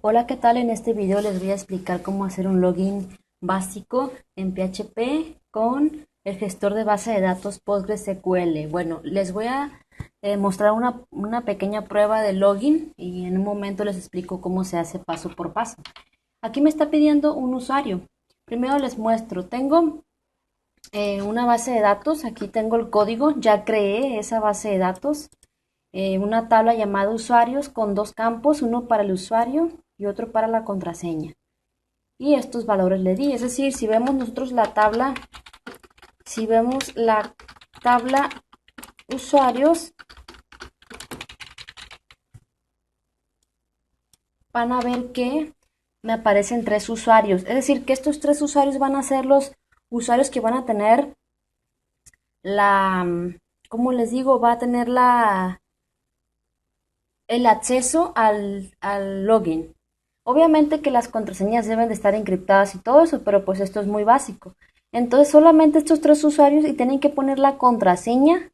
Hola, ¿qué tal? En este video les voy a explicar cómo hacer un login básico en PHP con el gestor de base de datos PostgreSQL. Bueno, les voy a mostrar una pequeña prueba de login y en un momento les explico cómo se hace paso por paso. Aquí me está pidiendo un usuario. Primero les muestro, tengo una base de datos, aquí tengo el código, ya creé esa base de datos. Una tabla llamada usuarios con dos campos, uno para el usuario y otro para la contraseña. Y estos valores le di, es decir, si vemos nosotros la tabla, si vemos la tabla usuarios, van a ver que me aparecen tres usuarios. Es decir, que estos tres usuarios van a ser los usuarios que van a tener la, ¿cómo les digo? Va a tener el acceso al login. Obviamente que las contraseñas deben de estar encriptadas y todo eso, pero pues esto es muy básico. Entonces solamente estos tres usuarios y tienen que poner la contraseña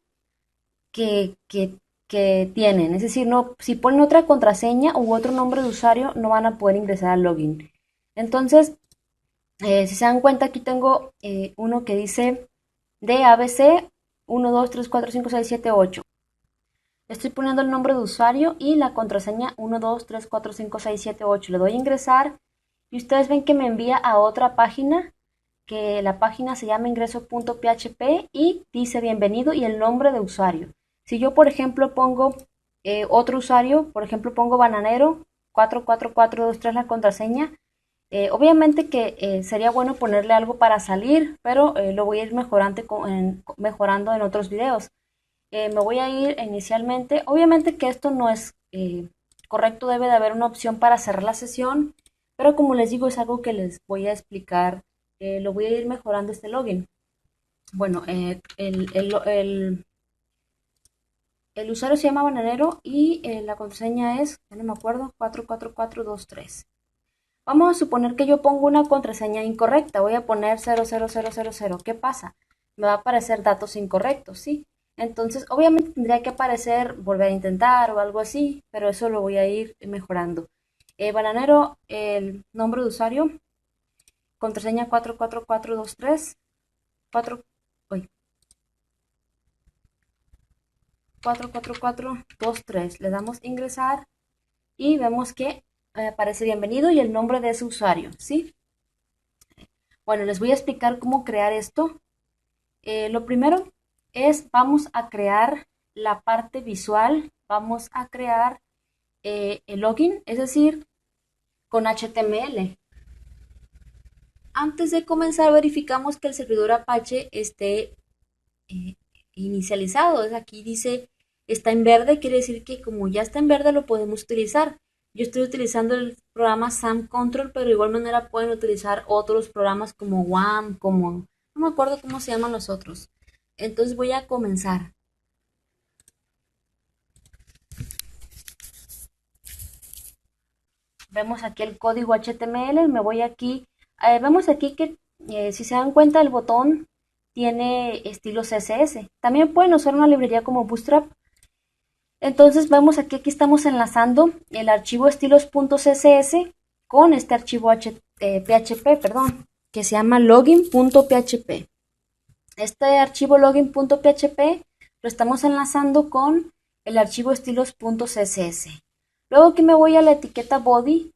que, que, que tienen. Es decir, no, si ponen otra contraseña u otro nombre de usuario, no van a poder ingresar al login. Entonces, si se dan cuenta, aquí tengo uno que dice DABC 1, 2, 3, 4, 5, 6, 7, 8. Estoy poniendo el nombre de usuario y la contraseña 1, 2, 3, 4, 5, 6, 7, 8. Le doy a ingresar y ustedes ven que me envía a otra página, que la página se llama ingreso.php y dice bienvenido y el nombre de usuario. Si yo, por ejemplo, pongo otro usuario, por ejemplo, pongo bananero 44423 la contraseña, obviamente que sería bueno ponerle algo para salir, pero lo voy a ir mejorando en otros videos. Me voy a ir inicialmente. Obviamente que esto no es correcto, debe de haber una opción para cerrar la sesión, pero como les digo, es algo que les voy a explicar. Lo voy a ir mejorando este login. Bueno, el usuario se llama Bananero y la contraseña es, ya no me acuerdo, 44423. Vamos a suponer que yo pongo una contraseña incorrecta. Voy a poner 00000. ¿Qué pasa? Me va a aparecer datos incorrectos, ¿sí? Entonces, obviamente tendría que aparecer volver a intentar o algo así, pero eso lo voy a ir mejorando. Bananero, el nombre de usuario, contraseña 44423, 4, uy, 44423. Le damos ingresar y vemos que aparece bienvenido y el nombre de ese usuario, ¿sí? Bueno, les voy a explicar cómo crear esto. Lo primero es, vamos a crear la parte visual, vamos a crear el login, es decir, con HTML. Antes de comenzar, verificamos que el servidor Apache esté eh, inicializado. Es aquí dice, está en verde, quiere decir que como ya está en verde lo podemos utilizar. Yo estoy utilizando el programa SAM Control, pero de igual manera pueden utilizar otros programas como WAM, como, no me acuerdo cómo se llaman los otros. Entonces voy a comenzar. Vemos aquí el código HTML, me voy aquí, vemos aquí que si se dan cuenta el botón tiene estilo CSS. También pueden usar una librería como Bootstrap. Entonces vemos aquí estamos enlazando el archivo estilos.css con este archivo PHP, perdón, que se llama login.php. Este archivo login.php lo estamos enlazando con el archivo estilos.css. Luego aquí me voy a la etiqueta body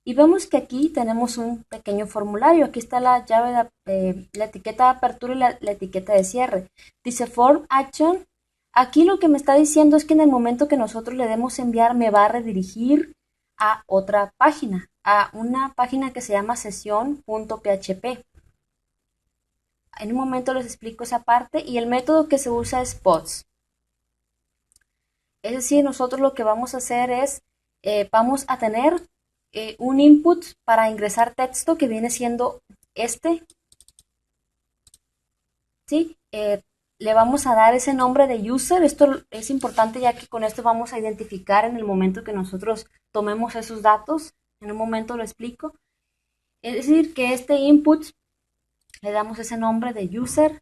y vemos que aquí tenemos un pequeño formulario. Aquí está la llave de la etiqueta de apertura y la etiqueta de cierre. Dice form action. Aquí lo que me está diciendo es que en el momento que nosotros le demos enviar me va a redirigir a otra página, a una página que se llama sesión.php. En un momento les explico esa parte y el método que se usa es pods. Es decir, nosotros lo que vamos a hacer es, vamos a tener un input para ingresar texto que viene siendo este, ¿sí? Le vamos a dar ese nombre de user. Esto es importante ya que con esto vamos a identificar en el momento que nosotros tomemos esos datos. En un momento lo explico. Es decir, que este input le damos ese nombre de user.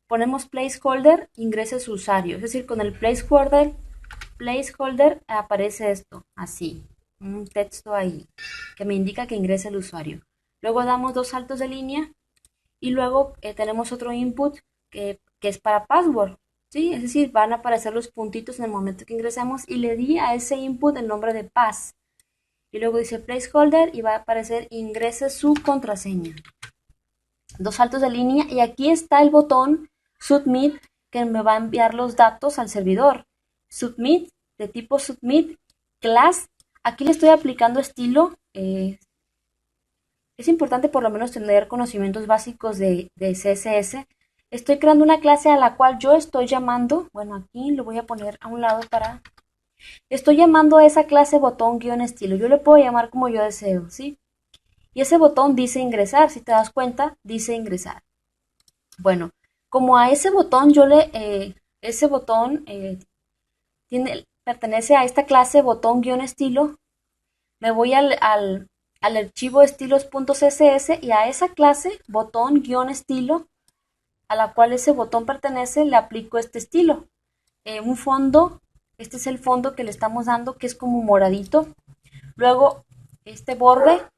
Ponemos placeholder, ingrese su usuario. Es decir, con el placeholder aparece esto, así. un texto ahí que me indica que ingresa el usuario. Luego damos dos saltos de línea y luego tenemos otro input que es para password, ¿sí? Es decir, van a aparecer los puntitos en el momento que ingresamos y le di a ese input el nombre de pass. Y luego dice placeholder y va a aparecer ingrese su contraseña. Dos saltos de línea y aquí está el botón submit que me va a enviar los datos al servidor. Submit, de tipo submit, class. Aquí le estoy aplicando estilo. Es importante por lo menos tener conocimientos básicos de CSS. Estoy creando una clase a la cual yo estoy llamando. Bueno, aquí lo voy a poner a un lado para... Estoy llamando a esa clase botón-estilo. Yo le puedo llamar como yo deseo, ¿sí? Y ese botón dice ingresar. Si te das cuenta, dice ingresar. Bueno, como a ese botón ese botón pertenece a esta clase botón-estilo, me voy al archivo estilos.css y a esa clase botón-estilo a la cual ese botón pertenece le aplico este estilo. Un fondo, este es el fondo que le estamos dando que es como moradito. Luego este borde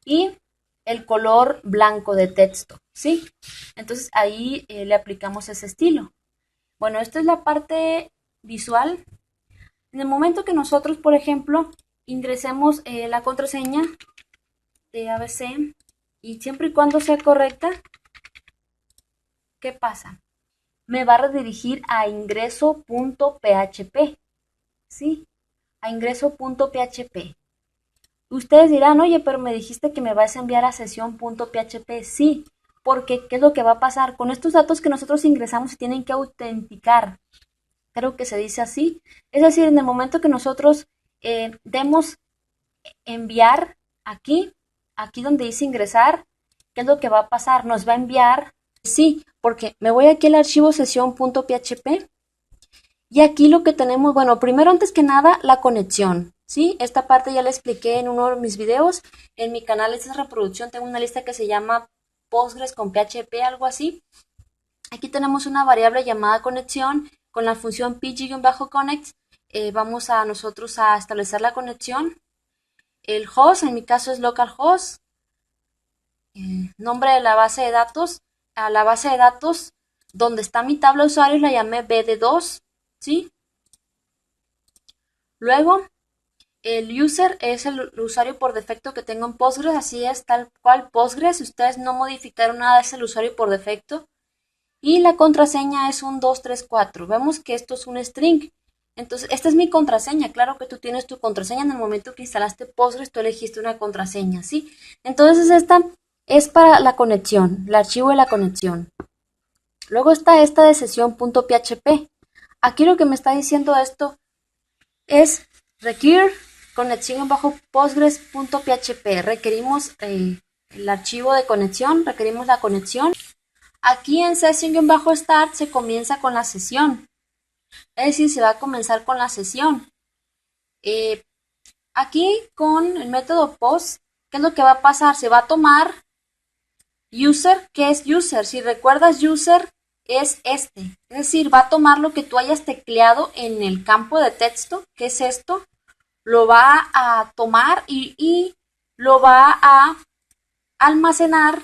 y el color blanco de texto, ¿sí? Entonces ahí le aplicamos ese estilo. Bueno, esta es la parte visual. En el momento que nosotros, por ejemplo, ingresemos la contraseña de ABC y siempre y cuando sea correcta, ¿qué pasa? Me va a redirigir a ingreso.php, ¿sí? A ingreso.php. Ustedes dirán, oye, pero me dijiste que me vas a enviar a sesión.php. Sí, porque ¿qué es lo que va a pasar? Con estos datos que nosotros ingresamos se tienen que autenticar. Creo que se dice así. Es decir, en el momento que nosotros demos enviar aquí donde dice ingresar, ¿qué es lo que va a pasar? Nos va a enviar, sí, porque me voy aquí al archivo sesión.php y aquí lo que tenemos, bueno, primero antes que nada la conexión, ¿sí? Esta parte ya la expliqué en uno de mis videos. En mi canal esta es reproducción, tengo una lista que se llama Postgres con PHP, algo así. Aquí tenemos una variable llamada conexión con la función pg-connect. Vamos a nosotros a establecer la conexión. El host, en mi caso es localhost. Nombre de la base de datos. A la base de datos donde está mi tabla de usuarios la llamé bd2, ¿sí? Luego, el user es el usuario por defecto que tengo en Postgres, así es, tal cual Postgres. Si ustedes no modificaron nada, es el usuario por defecto. Y la contraseña es un 234. Vemos que esto es un string. Entonces, esta es mi contraseña. Claro que tú tienes tu contraseña en el momento que instalaste Postgres, tú elegiste una contraseña, ¿sí? Entonces, esta es para la conexión, el archivo de la conexión. Luego está esta de sesión.php. Aquí lo que me está diciendo esto es require conexión bajo postgres.php. Requerimos el archivo de conexión, requerimos la conexión. Aquí en session-start se comienza con la sesión. Es decir, se va a comenzar con la sesión. Aquí con el método post, ¿qué es lo que va a pasar? Se va a tomar user. ¿Qué es user? Si recuerdas, user es este. Es decir, va a tomar lo que tú hayas tecleado en el campo de texto, que es esto, lo va a tomar y lo va a almacenar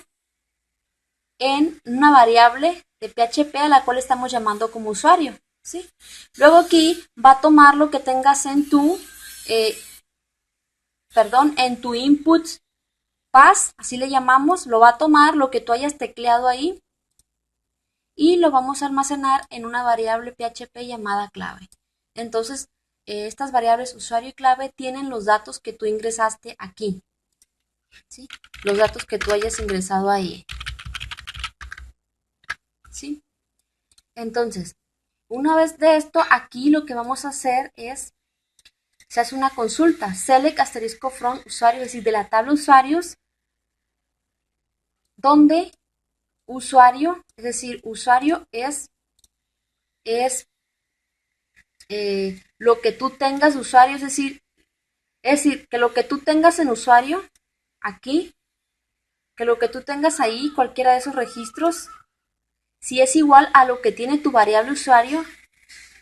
en una variable de PHP a la cual estamos llamando como usuario, ¿sí? Luego aquí va a tomar lo que tengas en tu, en tu input pass, así le llamamos, lo va a tomar lo que tú hayas tecleado ahí y lo vamos a almacenar en una variable PHP llamada clave. Entonces, estas variables usuario y clave tienen los datos que tú ingresaste aquí, ¿sí? Los datos que tú hayas ingresado ahí, ¿sí? Entonces, una vez de esto, aquí lo que vamos a hacer es, se hace una consulta, select asterisco from usuario, es decir, de la tabla usuarios, donde usuario, es decir, usuario es lo que tú tengas de usuario, es decir, que lo que tú tengas en usuario, aquí, que lo que tú tengas ahí, cualquiera de esos registros, si es igual a lo que tiene tu variable usuario,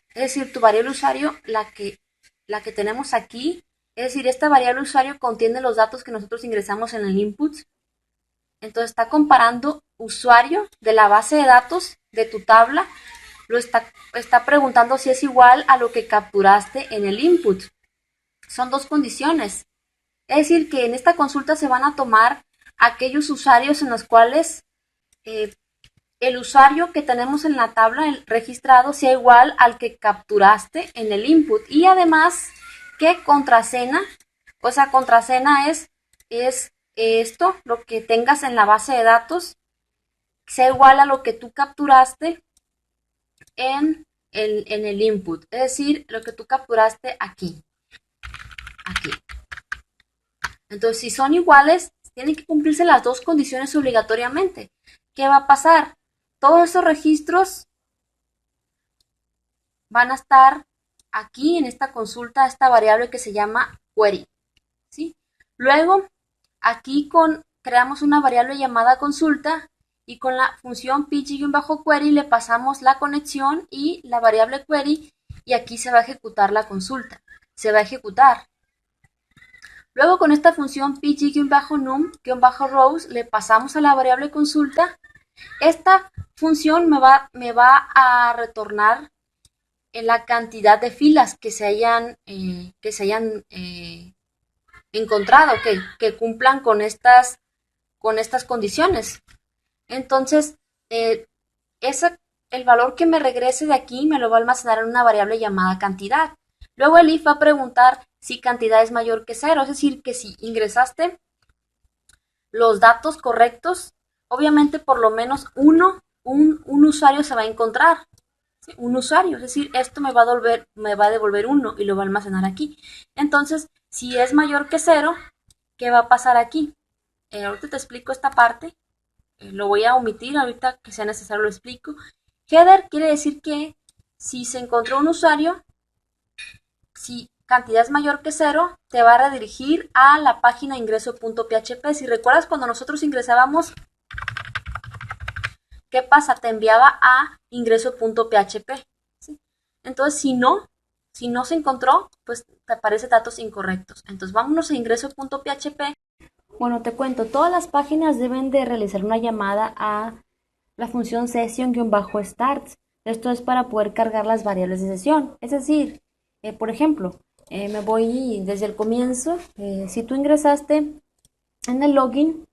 es decir, tu variable usuario, la que tenemos aquí, es decir, esta variable usuario contiene los datos que nosotros ingresamos en el input. Entonces está comparando usuario de la base de datos de tu tabla, está preguntando si es igual a lo que capturaste en el input. Son dos condiciones. Es decir, que en esta consulta se van a tomar aquellos usuarios en los cuales el usuario que tenemos en la tabla el registrado sea igual al que capturaste en el input. Y además que contraseña, o sea, contraseña es esto, lo que tengas en la base de datos, sea igual a lo que tú capturaste en el input. Es decir, lo que tú capturaste aquí. Aquí. Entonces, si son iguales, tienen que cumplirse las dos condiciones obligatoriamente. ¿Qué va a pasar? Todos esos registros van a estar aquí en esta consulta, esta variable que se llama query, ¿sí? Luego, aquí creamos una variable llamada consulta y con la función pitch-query le pasamos la conexión y la variable query y aquí se va a ejecutar la consulta. Se va a ejecutar. Luego con esta función pitch-num-rows le pasamos a la variable consulta. Esta función me va a retornar en la cantidad de filas que se hayan encontrado, que cumplan con estas condiciones. Entonces, el valor que me regrese de aquí me lo va a almacenar en una variable llamada cantidad. Luego el if va a preguntar si cantidad es mayor que 0, es decir, que si ingresaste los datos correctos, obviamente por lo menos un usuario se va a encontrar. ¿Sí? Un usuario, es decir, esto me va a devolver 1 y lo va a almacenar aquí. Entonces, si es mayor que 0, ¿qué va a pasar aquí? Ahorita te explico esta parte. Lo voy a omitir, ahorita que sea necesario lo explico. Header quiere decir que si se encontró un usuario, si cantidad es mayor que 0, te va a redirigir a la página ingreso.php. Si recuerdas cuando nosotros ingresábamos, ¿qué pasa? Te enviaba a ingreso.php. ¿Sí? Entonces, si no se encontró, pues te aparecen datos incorrectos. Entonces, vámonos a ingreso.php. Bueno, te cuento, todas las páginas deben de realizar una llamada a la función session-start. Esto es para poder cargar las variables de sesión. Es decir, por ejemplo, me voy desde el comienzo. Si tú ingresaste en el login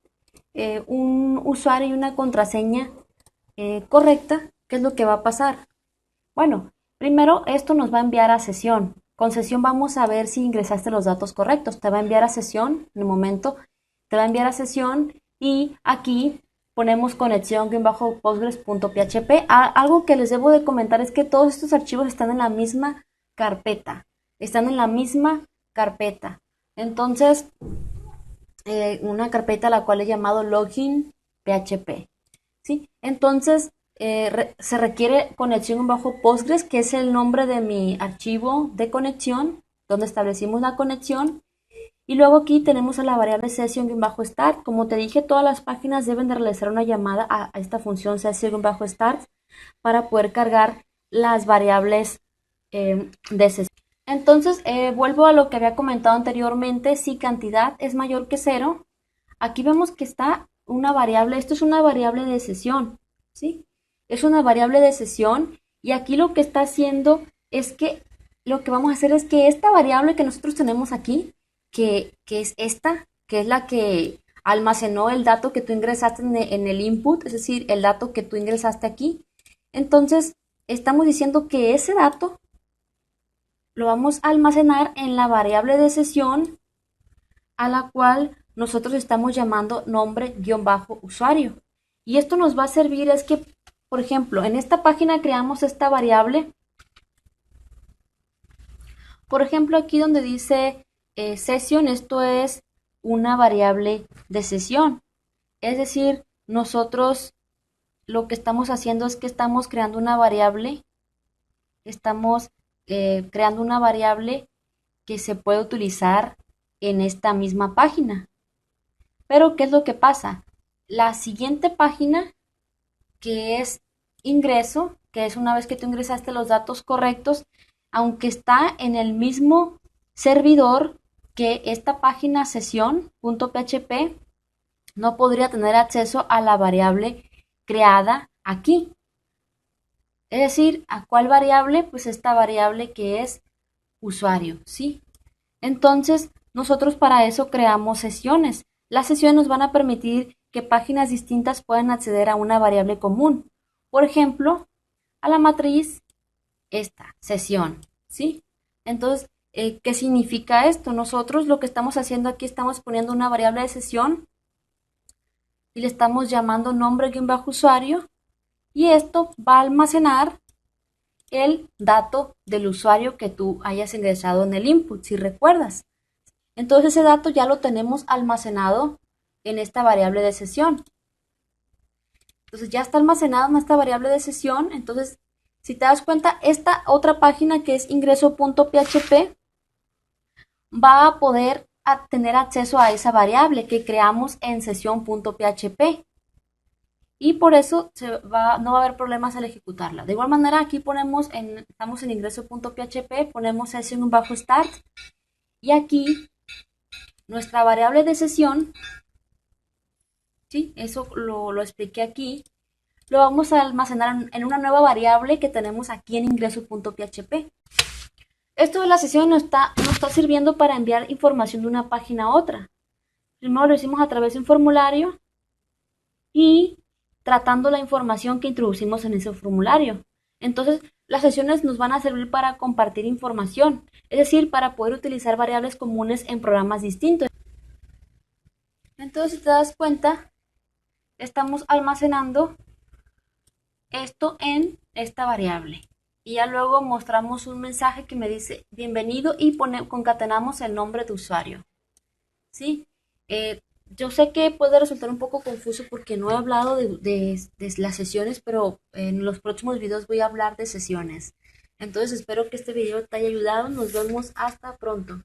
un usuario y una contraseña correcta, ¿qué es lo que va a pasar? Bueno, primero esto nos va a enviar a sesión. Con sesión vamos a ver si ingresaste los datos correctos. Te va a enviar a sesión en el momento. Te va a enviar a sesión y aquí ponemos conexión-postgres.php. Algo que les debo de comentar es que todos estos archivos están en la misma carpeta. Están en la misma carpeta. Entonces, una carpeta a la cual he llamado login.php. ¿Sí? Entonces, se requiere conexión-postgres, que es el nombre de mi archivo de conexión, donde establecimos la conexión. Y luego aquí tenemos a la variable session-start. Como te dije, todas las páginas deben de realizar una llamada a esta función session-start para poder cargar las variables de sesión. Entonces, vuelvo a lo que había comentado anteriormente. Si cantidad es mayor que 0, aquí vemos que está una variable. Esto es una variable de sesión, ¿sí? Es una variable de sesión y aquí lo que está haciendo es que lo que vamos a hacer es que esta variable que nosotros tenemos aquí, que es esta, que es la que almacenó el dato que tú ingresaste en el input, es decir, el dato que tú ingresaste aquí. Entonces, estamos diciendo que ese dato lo vamos a almacenar en la variable de sesión a la cual nosotros estamos llamando nombre-usuario. Y esto nos va a servir es que, por ejemplo, en esta página creamos esta variable. Por ejemplo, aquí donde dice session, esto es una variable de sesión. Es decir, nosotros lo que estamos haciendo es que estamos creando una variable, creando una variable que se puede utilizar en esta misma página. Pero, ¿qué es lo que pasa? La siguiente página, que es ingreso, que es una vez que tú ingresaste los datos correctos, aunque está en el mismo servidor que esta página sesión.php no podría tener acceso a la variable creada aquí. Es decir, ¿a cuál variable? Pues esta variable que es usuario, ¿sí? Entonces, nosotros para eso creamos sesiones. Las sesiones nos van a permitir que páginas distintas puedan acceder a una variable común. Por ejemplo, a la matriz, esta, sesión, ¿sí? Entonces, ¿qué significa esto? Nosotros lo que estamos haciendo aquí, estamos poniendo una variable de sesión y le estamos llamando nombre-usuario y esto va a almacenar el dato del usuario que tú hayas ingresado en el input, si recuerdas. Entonces ese dato ya lo tenemos almacenado en esta variable de sesión. Entonces ya está almacenado en esta variable de sesión. Entonces, si te das cuenta, esta otra página que es ingreso.php va a poder tener acceso a esa variable que creamos en sesión.php. Y por eso no va a haber problemas al ejecutarla. De igual manera, aquí estamos en ingreso.php, ponemos session-start y aquí nuestra variable de sesión, ¿sí? Eso lo expliqué aquí, lo vamos a almacenar en una nueva variable que tenemos aquí en ingreso.php. Esto de la sesión nos está sirviendo para enviar información de una página a otra. Primero lo hicimos a través de un formulario y tratando la información que introducimos en ese formulario. Entonces, las sesiones nos van a servir para compartir información, es decir, para poder utilizar variables comunes en programas distintos. Entonces, si te das cuenta, estamos almacenando esto en esta variable. Y ya luego mostramos un mensaje que me dice bienvenido y concatenamos el nombre de usuario. ¿Sí? Yo sé que puede resultar un poco confuso porque no he hablado de las sesiones, pero en los próximos videos voy a hablar de sesiones. Entonces espero que este video te haya ayudado. Nos vemos hasta pronto.